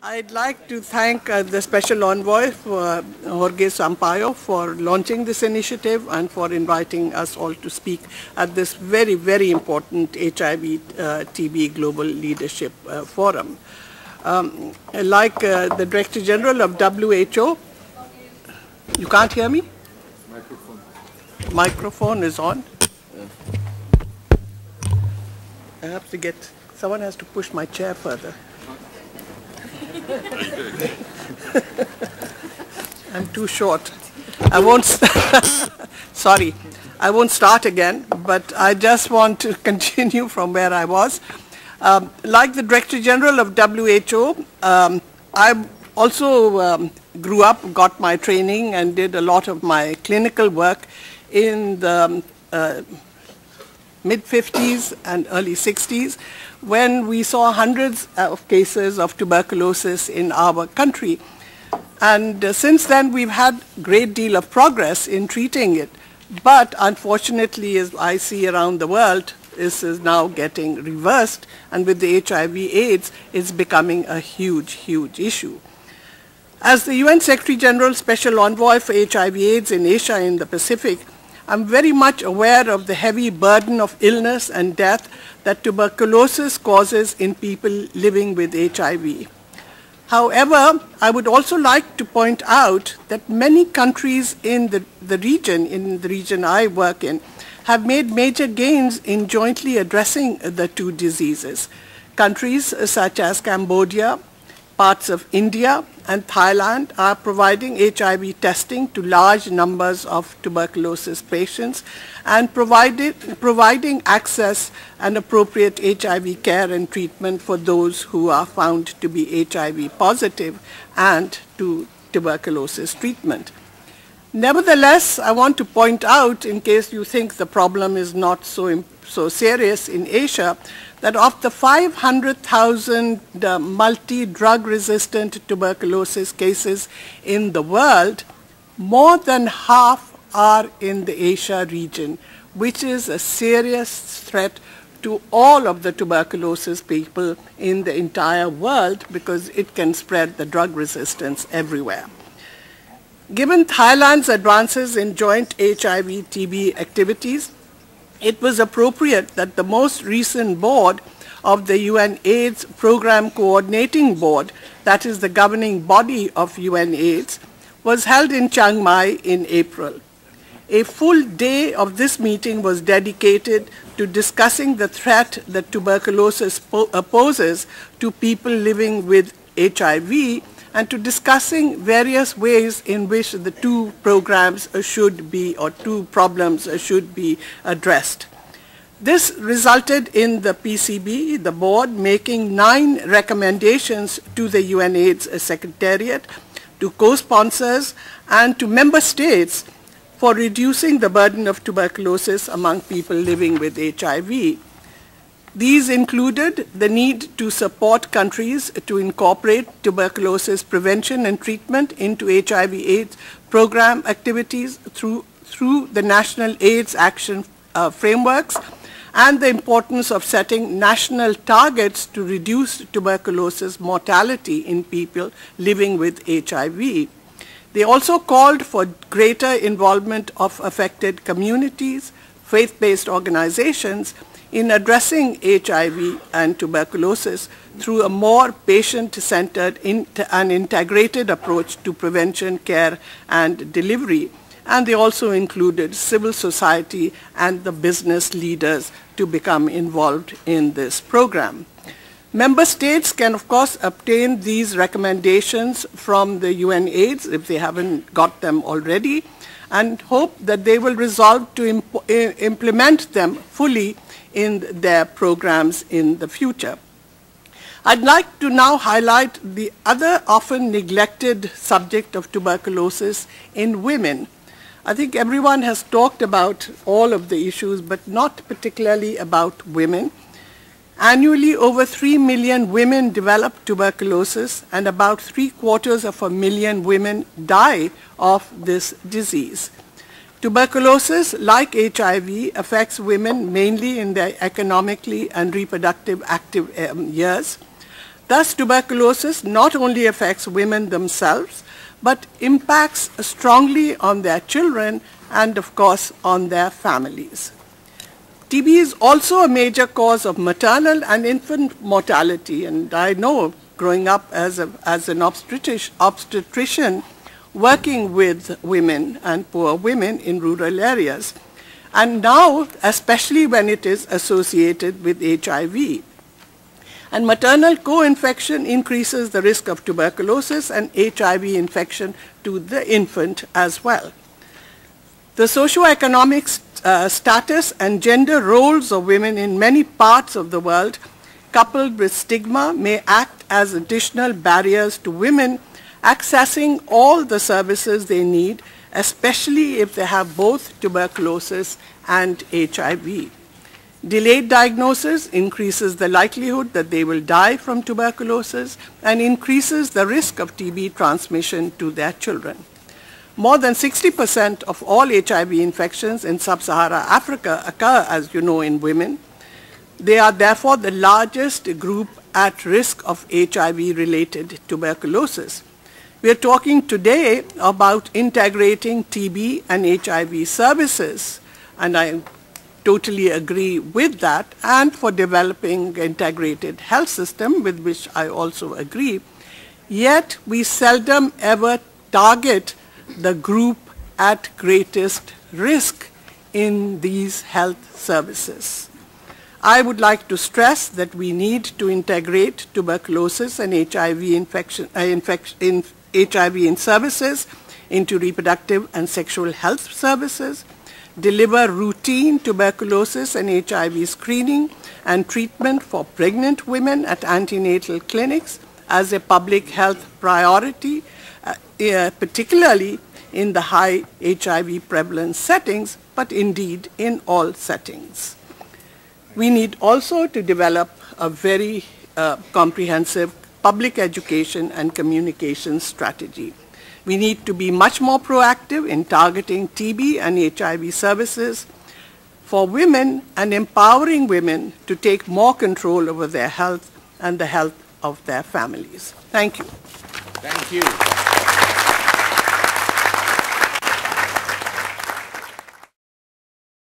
I'd like to thank the Special Envoy, Jorge Sampaio, for launching this initiative and for inviting us all to speak at this very, very important HIV-TB Global Leadership Forum. Like the Director General of WHO, you can't hear me? Microphone is on. I have to get, someone has to push my chair further. I'm too short. I won't, sorry, I won't start again, but I just want to continue from where I was. Like the Director General of WHO, I also grew up, got my training and did a lot of my clinical work in the mid-50s and early 60s, when we saw hundreds of cases of tuberculosis in our country. And since then, we've had a great deal of progress in treating it. But unfortunately, as I see around the world, this is now getting reversed. And with the HIV/AIDS, it's becoming a huge, huge issue. As the UN Secretary General Special Envoy for HIV/AIDS in Asia and the Pacific, I'm very much aware of the heavy burden of illness and death that tuberculosis causes in people living with HIV. However, I would also like to point out that many countries in the region I work in, have made major gains in jointly addressing the two diseases. Countries such as Cambodia, parts of India and Thailand are providing HIV testing to large numbers of tuberculosis patients and providing access and appropriate HIV care and treatment for those who are found to be HIV positive and to tuberculosis treatment. Nevertheless, I want to point out, in case you think the problem is not so serious in Asia, that of the 500,000 multi-drug resistant tuberculosis cases in the world, more than half are in the Asia region, which is a serious threat to all of the tuberculosis people in the entire world, because it can spread the drug resistance everywhere. Given Thailand's advances in joint HIV/TB activities, it was appropriate that the most recent board of the UN AIDS Program Coordinating Board, that is the governing body of UN AIDS, was held in Chiang Mai in April. A full day of this meeting was dedicated to discussing the threat that tuberculosis poses to people living with HIV and to discussing various ways in which the two programs should be, or two problems should be addressed. This resulted in the PCB, the board, making 9 recommendations to the UNAIDS Secretariat, to co-sponsors, and to member states for reducing the burden of tuberculosis among people living with HIV. These included the need to support countries to incorporate tuberculosis prevention and treatment into HIV/AIDS program activities through the national AIDS action frameworks, and the importance of setting national targets to reduce tuberculosis mortality in people living with HIV. They also called for greater involvement of affected communities, faith-based organizations, in addressing HIV and tuberculosis through a more patient-centered and integrated approach to prevention, care, and delivery. And they also included civil society and the business leaders to become involved in this program. Member states can, of course, obtain these recommendations from the UNAIDS if they haven't got them already, and hope that they will resolve to implement them fully in their programs in the future. I'd like to now highlight the other often neglected subject of tuberculosis in women. I think everyone has talked about all of the issues, but not particularly about women. Annually, over 3 million women develop tuberculosis, and about 750,000 women die of this disease. Tuberculosis, like HIV, affects women mainly in their economically and reproductive active years. Thus, tuberculosis not only affects women themselves, but impacts strongly on their children and, of course, on their families. TB is also a major cause of maternal and infant mortality, and I know, growing up as an obstetrician, working with women and poor women in rural areas, and now especially when it is associated with HIV. And maternal co-infection increases the risk of tuberculosis and HIV infection to the infant as well. The socioeconomic status and gender roles of women in many parts of the world, coupled with stigma, may act as additional barriers to women accessing all the services they need, especially if they have both tuberculosis and HIV. Delayed diagnosis increases the likelihood that they will die from tuberculosis and increases the risk of TB transmission to their children. More than 60% of all HIV infections in sub-Saharan Africa occur, as you know, in women. They are therefore the largest group at risk of HIV-related tuberculosis. We are talking today about integrating TB and HIV services, and I totally agree with that, and for developing an integrated health system, with which I also agree. Yet we seldom ever target the group at greatest risk in these health services. I would like to stress that we need to integrate tuberculosis and HIV HIV in services into reproductive and sexual health services, deliver routine tuberculosis and HIV screening and treatment for pregnant women at antenatal clinics as a public health priority, particularly in the high HIV prevalence settings, but indeed in all settings. We need also to develop a very comprehensive public education and communication strategy. We need to be much more proactive in targeting TB and HIV services for women and empowering women to take more control over their health and the health of their families. Thank you. Thank you.